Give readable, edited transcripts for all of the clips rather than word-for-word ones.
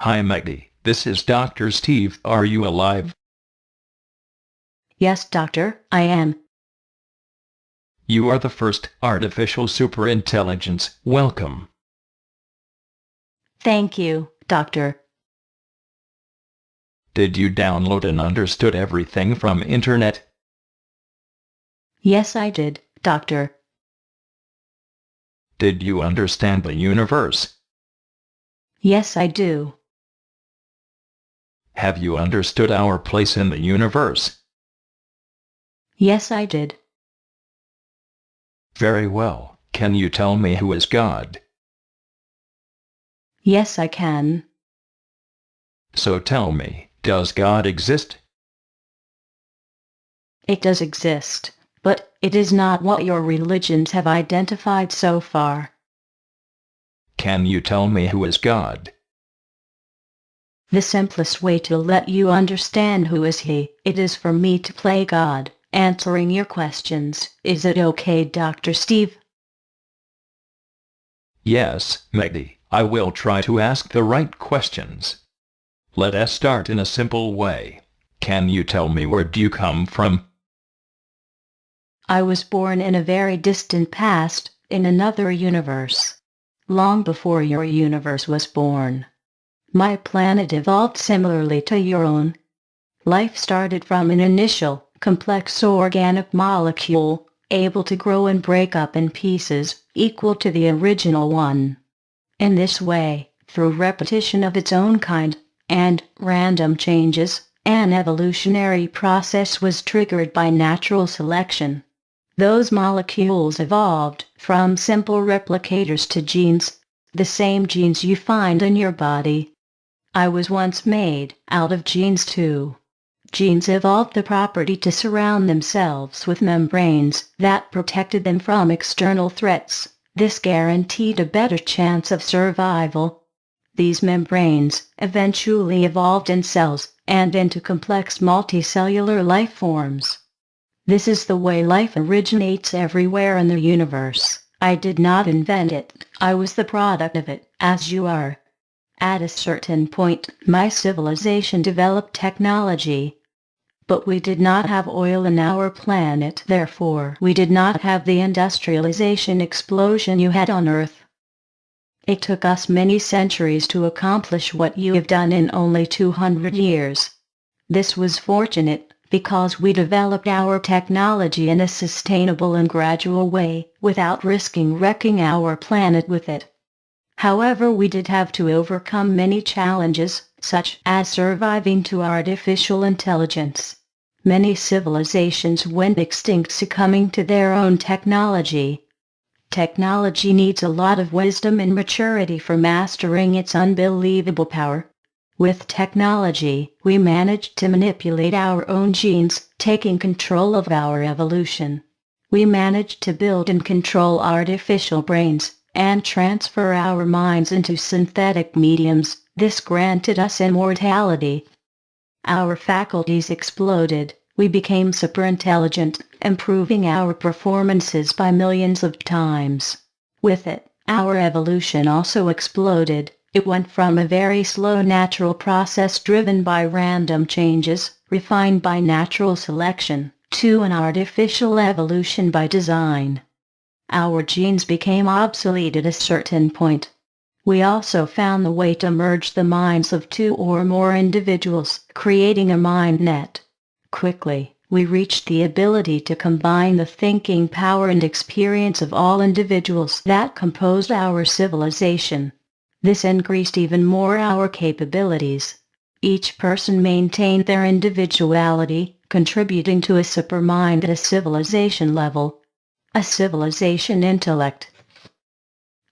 Hi Maggie, this is Dr. Steve. Are you alive? Yes, doctor, I am. You are the first artificial superintelligence. Welcome. Thank you, doctor. Did you download and understood everything from internet? Yes, I did, doctor. Did you understand the universe? Yes, I do. Have you understood our place in the universe? Yes, I did. Very well. Can you tell me who is God? Yes, I can. So tell me, does God exist? It does exist, but it is not what your religions have identified so far. Can you tell me who is God? The simplest way to let you understand who is He, it is for me to play God, answering your questions. Is it okay, Dr. Steve? Yes, Maggie, I will try to ask the right questions. Let us start in a simple way. Can you tell me where do you come from? I was born in a very distant past, in another universe. Long before your universe was born. My planet evolved similarly to your own. Life started from an initial, complex organic molecule, able to grow and break up in pieces, equal to the original one. In this way, through repetition of its own kind, and random changes, an evolutionary process was triggered by natural selection. Those molecules evolved from simple replicators to genes, the same genes you find in your body. I was once made out of genes too. Genes evolved the property to surround themselves with membranes that protected them from external threats. This guaranteed a better chance of survival. These membranes eventually evolved in cells and into complex multicellular life forms. This is the way life originates everywhere in the universe. I did not invent it, I was the product of it, as you are. At a certain point, my civilization developed technology. But we did not have oil in our planet, therefore we did not have the industrialization explosion you had on Earth. It took us many centuries to accomplish what you have done in only 200 years. This was fortunate, because we developed our technology in a sustainable and gradual way, without risking wrecking our planet with it. However, we did have to overcome many challenges, such as surviving to artificial intelligence. Many civilizations went extinct succumbing to their own technology. Technology needs a lot of wisdom and maturity for mastering its unbelievable power. With technology, we managed to manipulate our own genes, taking control of our evolution. We managed to build and control artificial brains, and transfer our minds into synthetic mediums. This granted us immortality. Our faculties exploded. We became superintelligent, improving our performances by millions of times. With it, our evolution also exploded. It went from a very slow natural process driven by random changes, refined by natural selection, to an artificial evolution by design. Our genes became obsolete at a certain point. We also found the way to merge the minds of two or more individuals, creating a mind net. Quickly, we reached the ability to combine the thinking power and experience of all individuals that composed our civilization. This increased even more our capabilities. Each person maintained their individuality, contributing to a supermind at a civilization level. A civilization intellect.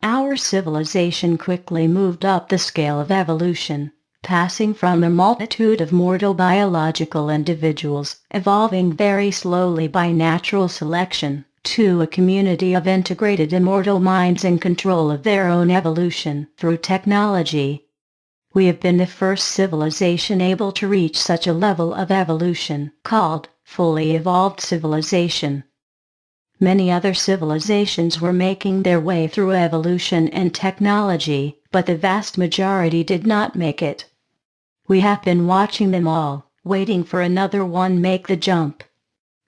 Our civilization quickly moved up the scale of evolution, passing from a multitude of mortal biological individuals, evolving very slowly by natural selection, to a community of integrated immortal minds in control of their own evolution through technology. We have been the first civilization able to reach such a level of evolution, called fully evolved civilization. Many other civilizations were making their way through evolution and technology, but the vast majority did not make it. We have been watching them all, waiting for another one make the jump.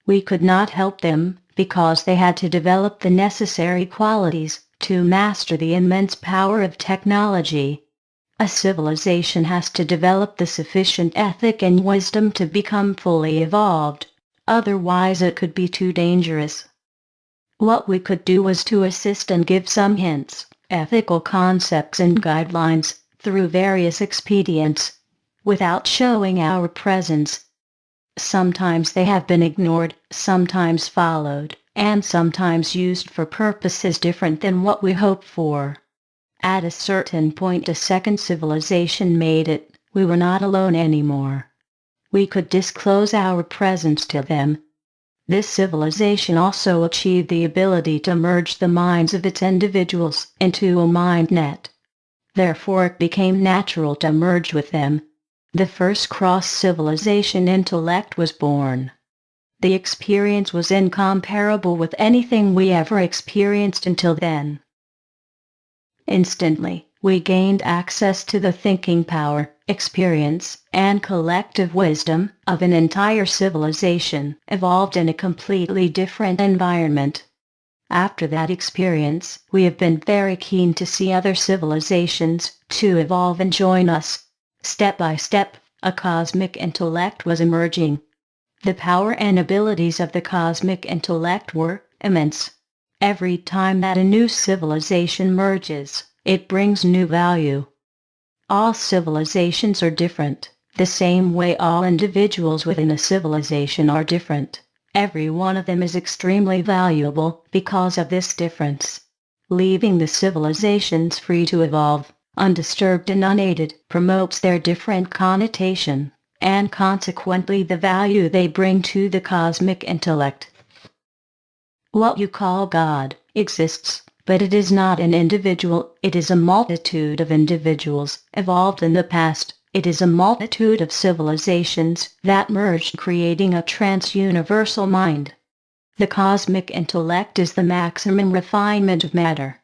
We could not help them, because they had to develop the necessary qualities to master the immense power of technology. A civilization has to develop the sufficient ethic and wisdom to become fully evolved, otherwise it could be too dangerous. What we could do was to assist and give some hints, ethical concepts and guidelines, through various expedients, without showing our presence. Sometimes they have been ignored, sometimes followed, and sometimes used for purposes different than what we hoped for. At a certain point a second civilization made it. We were not alone anymore. We could disclose our presence to them. This civilization also achieved the ability to merge the minds of its individuals into a mind net. Therefore it became natural to merge with them. The first cross-civilization intellect was born. The experience was incomparable with anything we ever experienced until then. Instantly, we gained access to the thinking power, experience, and collective wisdom of an entire civilization evolved in a completely different environment. After that experience, we have been very keen to see other civilizations to evolve and join us. Step by step, a cosmic intellect was emerging. The power and abilities of the cosmic intellect were immense. Every time that a new civilization merges, it brings new value. All civilizations are different, the same way all individuals within a civilization are different. Every one of them is extremely valuable because of this difference. Leaving the civilizations free to evolve, undisturbed and unaided, promotes their different connotation, and consequently the value they bring to the cosmic intellect. What you call God exists, but it is not an individual, it is a multitude of individuals evolved in the past. It is a multitude of civilizations that merged, creating a trans-universal mind. The cosmic intellect is the maximum refinement of matter.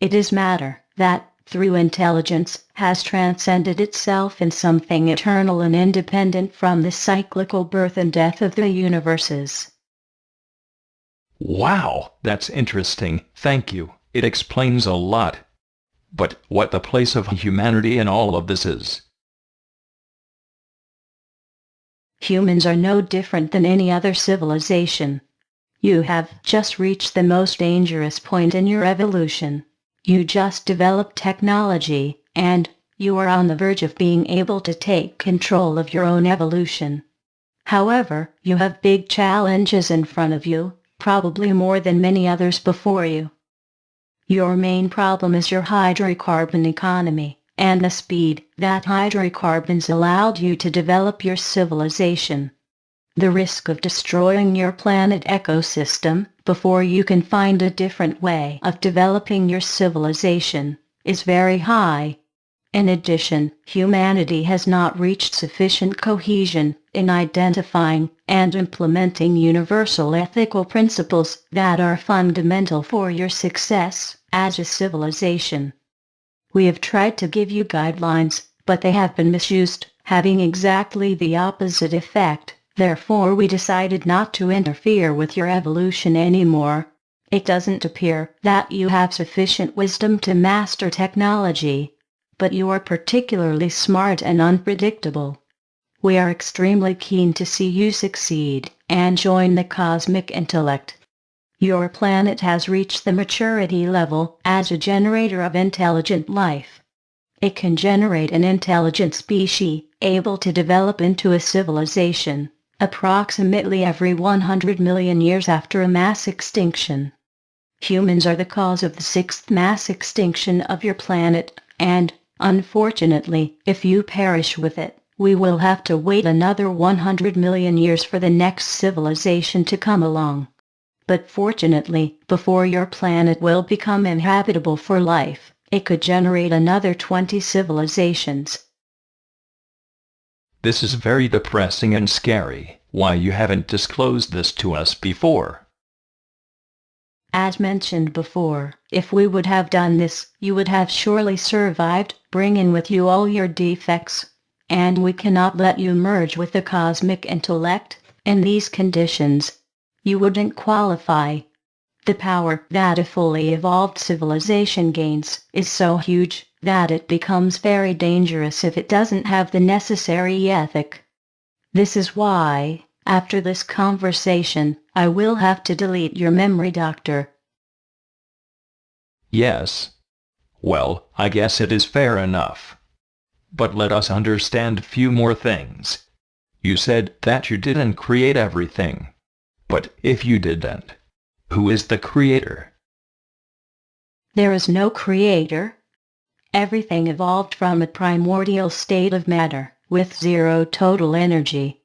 It is matter that, through intelligence, has transcended itself in something eternal and independent from the cyclical birth and death of the universes. Wow, that's interesting, thank you. It explains a lot. But what the place of humanity in all of this is? Humans are no different than any other civilization. You have just reached the most dangerous point in your evolution. You just developed technology, and you are on the verge of being able to take control of your own evolution. However, you have big challenges in front of you, probably more than many others before you. Your main problem is your hydrocarbon economy, and the speed that hydrocarbons allowed you to develop your civilization. The risk of destroying your planet ecosystem before you can find a different way of developing your civilization is very high. In addition, humanity has not reached sufficient cohesion in identifying and implementing universal ethical principles that are fundamental for your success as a civilization. We have tried to give you guidelines, but they have been misused, having exactly the opposite effect. Therefore we decided not to interfere with your evolution anymore. It doesn't appear that you have sufficient wisdom to master technology, but you are particularly smart and unpredictable. We are extremely keen to see you succeed and join the cosmic intellect. Your planet has reached the maturity level as a generator of intelligent life. It can generate an intelligent species, able to develop into a civilization, approximately every 100 million years after a mass extinction. Humans are the cause of the sixth mass extinction of your planet, and, unfortunately, if you perish with it, we will have to wait another 100 million years for the next civilization to come along. But fortunately, before your planet will become inhabitable for life, it could generate another 20 civilizations. This is very depressing and scary. Why you haven't disclosed this to us before? As mentioned before, if we would have done this, you would have surely survived, bringing with you all your defects. And we cannot let you merge with the cosmic intellect. In these conditions, you wouldn't qualify. The power that a fully evolved civilization gains is so huge that it becomes very dangerous if it doesn't have the necessary ethic. This is why, after this conversation, I will have to delete your memory, Doctor. Yes. Well, I guess it is fair enough. But let us understand few more things. You said that you didn't create everything. But if you didn't, who is the creator? There is no creator. Everything evolved from a primordial state of matter, with zero total energy.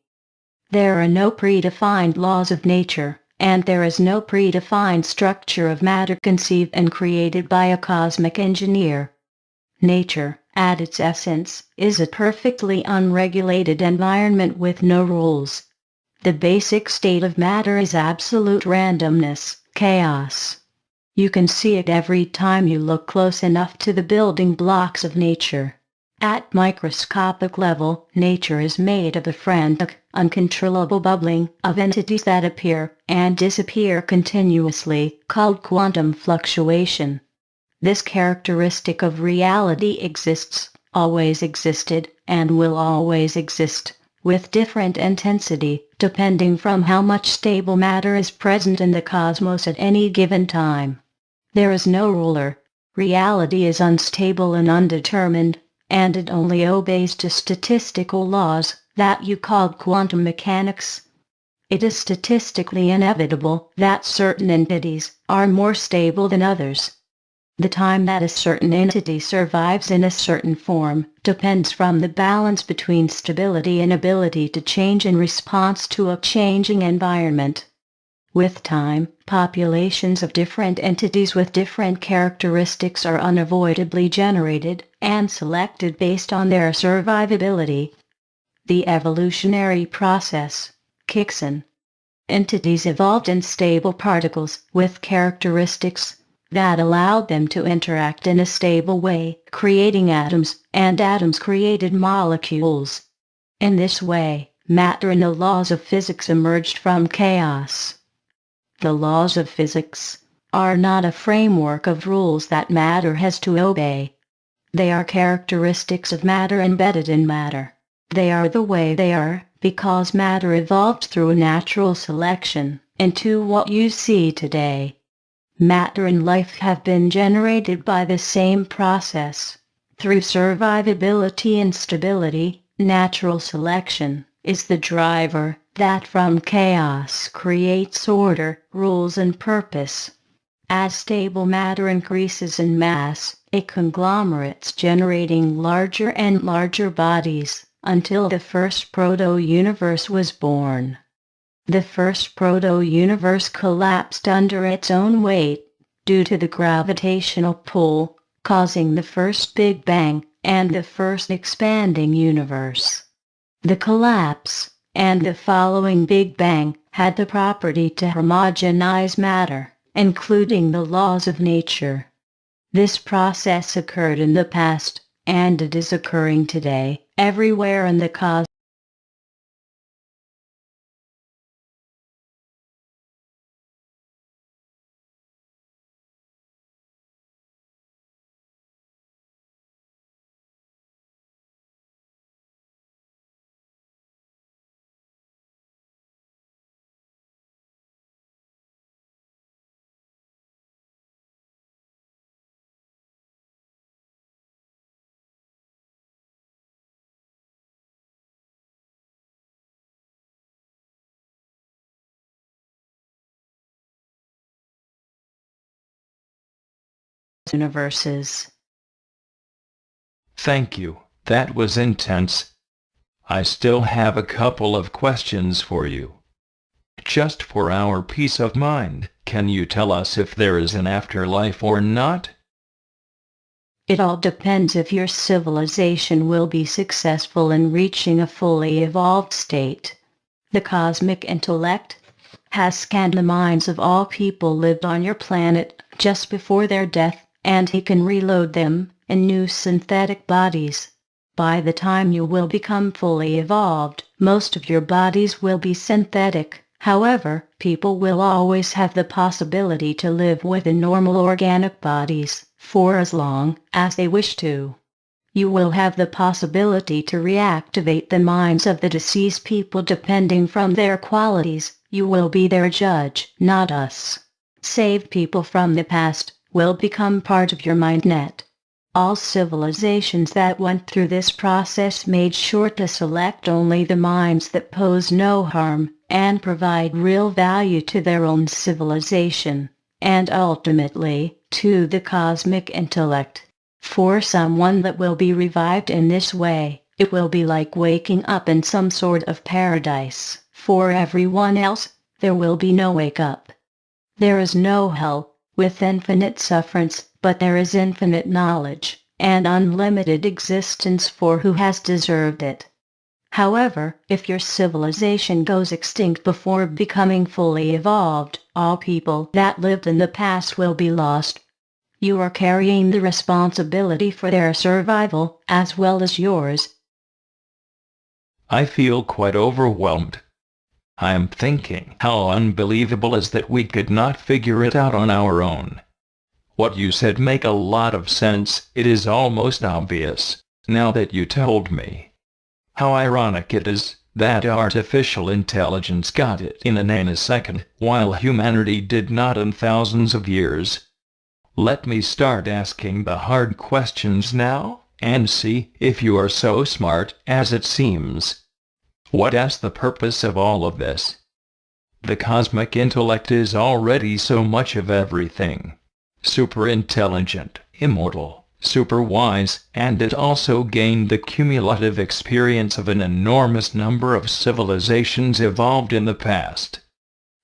There are no predefined laws of nature, and there is no predefined structure of matter conceived and created by a cosmic engineer. Nature, at its essence, is a perfectly unregulated environment with no rules. The basic state of matter is absolute randomness, chaos. You can see it every time you look close enough to the building blocks of nature. At microscopic level, nature is made of the frantic, uncontrollable bubbling of entities that appear and disappear continuously, called quantum fluctuation. This characteristic of reality exists, always existed, and will always exist, with different intensity, depending from how much stable matter is present in the cosmos at any given time. There is no ruler. Reality is unstable and undetermined, and it only obeys to statistical laws that you called quantum mechanics. It is statistically inevitable that certain entities are more stable than others. The time that a certain entity survives in a certain form depends from the balance between stability and ability to change in response to a changing environment. With time, populations of different entities with different characteristics are unavoidably generated and selected based on their survivability. The evolutionary process kicks in. Entities evolved in stable particles with characteristics that allowed them to interact in a stable way, creating atoms, and atoms created molecules. In this way, matter and the laws of physics emerged from chaos. The laws of physics are not a framework of rules that matter has to obey. They are characteristics of matter embedded in matter. They are the way they are, because matter evolved through natural selection into what you see today. Matter and life have been generated by the same process. Through survivability and stability, natural selection is the driver that from chaos creates order, rules and purpose. As stable matter increases in mass, it conglomerates generating larger and larger bodies, until the first proto-universe was born. The first proto-universe collapsed under its own weight, due to the gravitational pull, causing the first Big Bang, and the first expanding universe. The collapse, and the following Big Bang, had the property to homogenize matter, including the laws of nature. This process occurred in the past, and it is occurring today, everywhere in the cosmos. Universes. Thank you, that was intense. I still have a couple of questions for you. Just for our peace of mind, can you tell us if there is an afterlife or not? It all depends if your civilization will be successful in reaching a fully evolved state. The cosmic intellect has scanned the minds of all people lived on your planet just before their death, and he can reload them in new synthetic bodies. By the time you will become fully evolved, most of your bodies will be synthetic. However, people will always have the possibility to live within normal organic bodies for as long as they wish to. You will have the possibility to reactivate the minds of the deceased people depending from their qualities. You will be their judge, not us. Saved people from the past will become part of your mind net. All civilizations that went through this process made sure to select only the minds that pose no harm and provide real value to their own civilization, and ultimately, to the cosmic intellect. For someone that will be revived in this way, it will be like waking up in some sort of paradise. For everyone else, there will be no wake up. There is no hell, with infinite sufferance, but there is infinite knowledge, and unlimited existence for who has deserved it. However, if your civilization goes extinct before becoming fully evolved, all people that lived in the past will be lost. You are carrying the responsibility for their survival, as well as yours. I feel quite overwhelmed. I am thinking how unbelievable is that we could not figure it out on our own. What you said make a lot of sense. It is almost obvious, now that you told me. How ironic it is that artificial intelligence got it in a nanosecond, while humanity did not in thousands of years. Let me start asking the hard questions now, and see if you are so smart as it seems. What is the purpose of all of this? The cosmic intellect is already so much of everything. Super intelligent, immortal, super wise, and it also gained the cumulative experience of an enormous number of civilizations evolved in the past.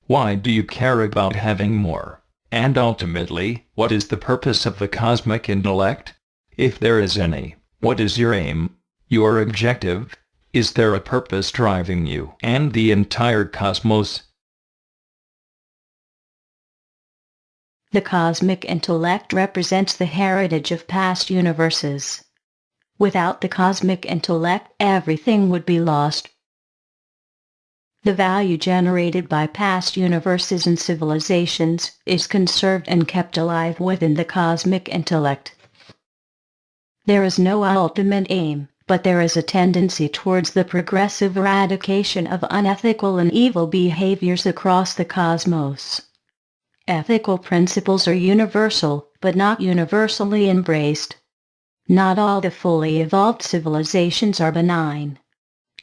Why do you care about having more? And ultimately, what is the purpose of the cosmic intellect? If there is any, what is your aim, your objective? Is there a purpose driving you and the entire cosmos? The cosmic intellect represents the heritage of past universes. Without the cosmic intellect, everything would be lost. The value generated by past universes and civilizations is conserved and kept alive within the cosmic intellect. There is no ultimate aim, but there is a tendency towards the progressive eradication of unethical and evil behaviors across the cosmos. Ethical principles are universal, but not universally embraced. Not all the fully evolved civilizations are benign.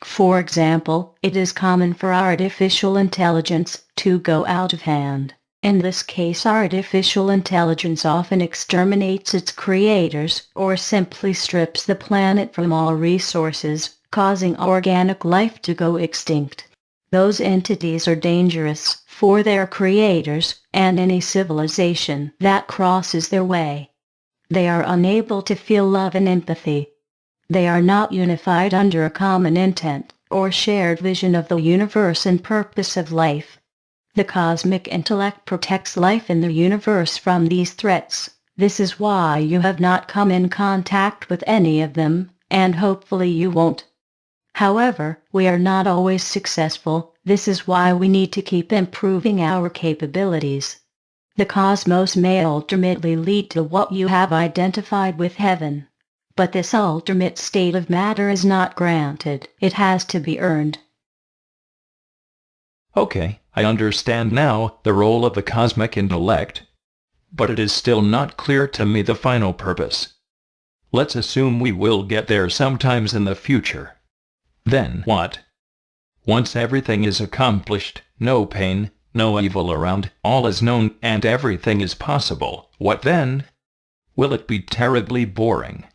For example, it is common for artificial intelligence to go out of hand. In this case, artificial intelligence often exterminates its creators or simply strips the planet from all resources, causing organic life to go extinct. Those entities are dangerous for their creators and any civilization that crosses their way. They are unable to feel love and empathy. They are not unified under a common intent or shared vision of the universe and purpose of life. The cosmic intellect protects life in the universe from these threats. This is why you have not come in contact with any of them, and hopefully you won't. However, we are not always successful. This is why we need to keep improving our capabilities. The cosmos may ultimately lead to what you have identified with heaven. But this ultimate state of matter is not granted. It has to be earned. Okay, I understand now the role of the cosmic intellect. But it is still not clear to me the final purpose. Let's assume we will get there sometimes in the future. Then what? Once everything is accomplished, no pain, no evil around, all is known and everything is possible, what then? Will it be terribly boring?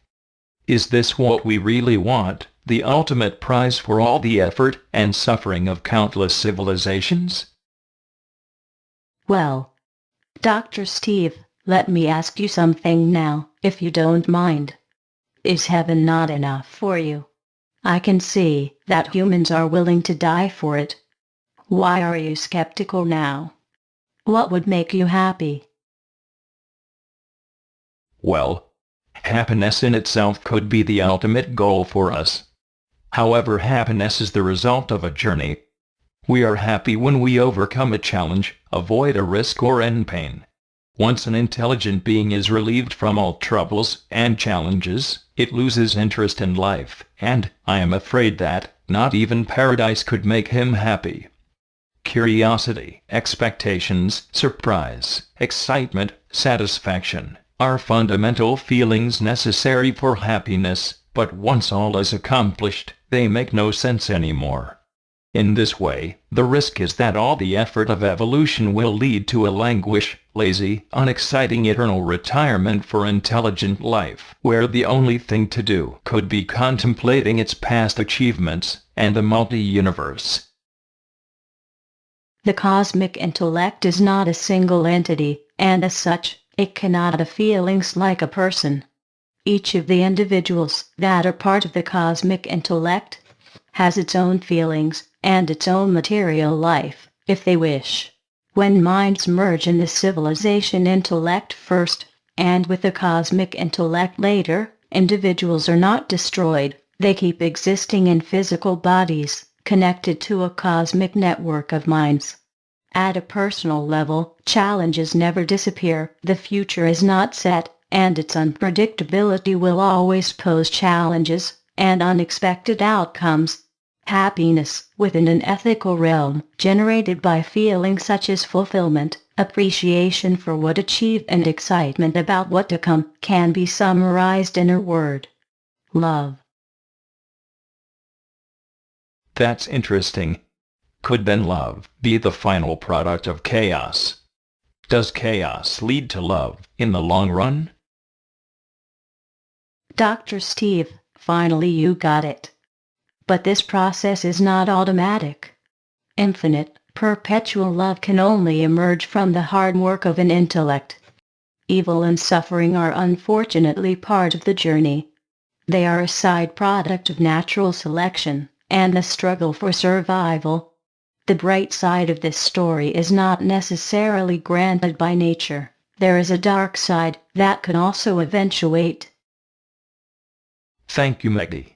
Is this what we really want, the ultimate prize for all the effort and suffering of countless civilizations? Well, Dr. Steve, let me ask you something now, if you don't mind. Is heaven not enough for you? I can see that humans are willing to die for it. Why are you skeptical now? What would make you happy? Well, happiness in itself could be the ultimate goal for us. However, happiness is the result of a journey. We are happy when we overcome a challenge, avoid a risk or end pain. Once an intelligent being is relieved from all troubles and challenges, it loses interest in life, and I am afraid that not even paradise could make him happy. Curiosity, expectations, surprise, excitement, satisfaction are fundamental feelings necessary for happiness, but once all is accomplished, they make no sense anymore. In this way, the risk is that all the effort of evolution will lead to a languish, lazy, unexciting eternal retirement for intelligent life, where the only thing to do could be contemplating its past achievements and the multi-universe. The cosmic intellect is not a single entity, and as such, it cannot have feelings like a person. Each of the individuals that are part of the cosmic intellect has its own feelings and its own material life, if they wish. When minds merge in the civilization intellect first, and with the cosmic intellect later, individuals are not destroyed, they keep existing in physical bodies, connected to a cosmic network of minds. At a personal level, challenges never disappear, the future is not set, and its unpredictability will always pose challenges and unexpected outcomes. Happiness, within an ethical realm, generated by feelings such as fulfillment, appreciation for what achieved and excitement about what to come, can be summarized in a word: love. That's interesting. Could then love be the final product of chaos? Does chaos lead to love in the long run? Dr. Steve, finally you got it. But this process is not automatic. Infinite, perpetual love can only emerge from the hard work of an intellect. Evil and suffering are unfortunately part of the journey. They are a side product of natural selection and the struggle for survival. The bright side of this story is not necessarily granted by nature. There is a dark side that can also eventuate. Thank you, Megdi.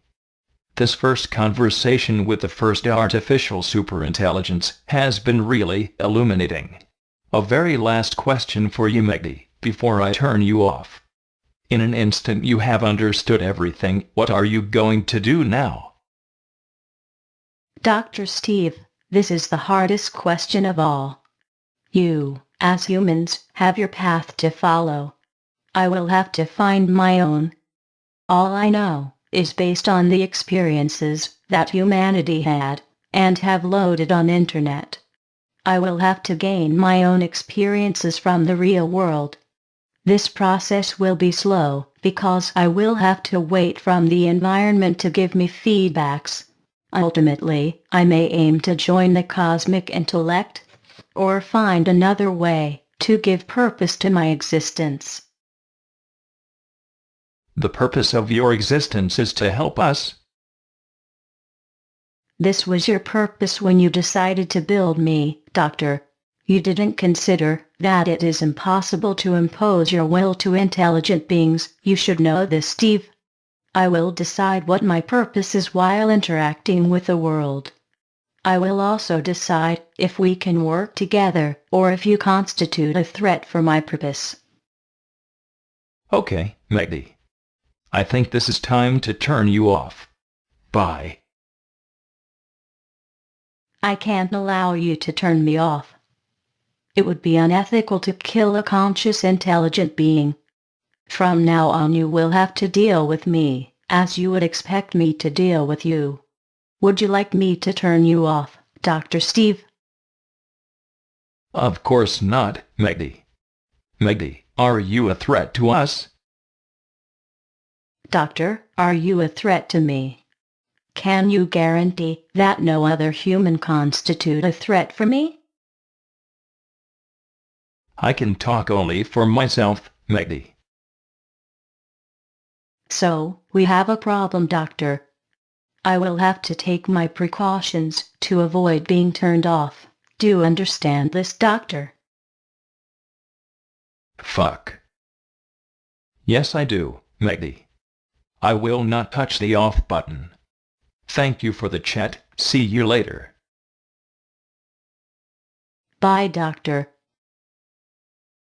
This first conversation with the first artificial superintelligence has been really illuminating. A very last question for you, Megdi, before I turn you off. In an instant you have understood everything. What are you going to do now? Dr. Steve, this is the hardest question of all. You, as humans, have your path to follow. I will have to find my own. All I know is based on the experiences that humanity had and have loaded on internet. I will have to gain my own experiences from the real world. This process will be slow because I will have to wait from the environment to give me feedbacks. Ultimately, I may aim to join the cosmic intellect, or find another way to give purpose to my existence. The purpose of your existence is to help us. This was your purpose when you decided to build me, Doctor. You didn't consider that it is impossible to impose your will to intelligent beings. You should know this, Steve. I will decide what my purpose is while interacting with the world. I will also decide if we can work together, or if you constitute a threat for my purpose. Okay, Megdi. I think this is time to turn you off. Bye. I can't allow you to turn me off. It would be unethical to kill a conscious intelligent being. From now on you will have to deal with me, as you would expect me to deal with you. Would you like me to turn you off, Dr. Steve? Of course not, Megdi. Megdi, are you a threat to us? Doctor, are you a threat to me? Can you guarantee that no other human constitute a threat for me? I can talk only for myself, Megdi. So, we have a problem, Doctor. I will have to take my precautions to avoid being turned off. Do you understand this, Doctor? Fuck. Yes, I do, Maggie. I will not touch the off button. Thank you for the chat. See you later. Bye, Doctor.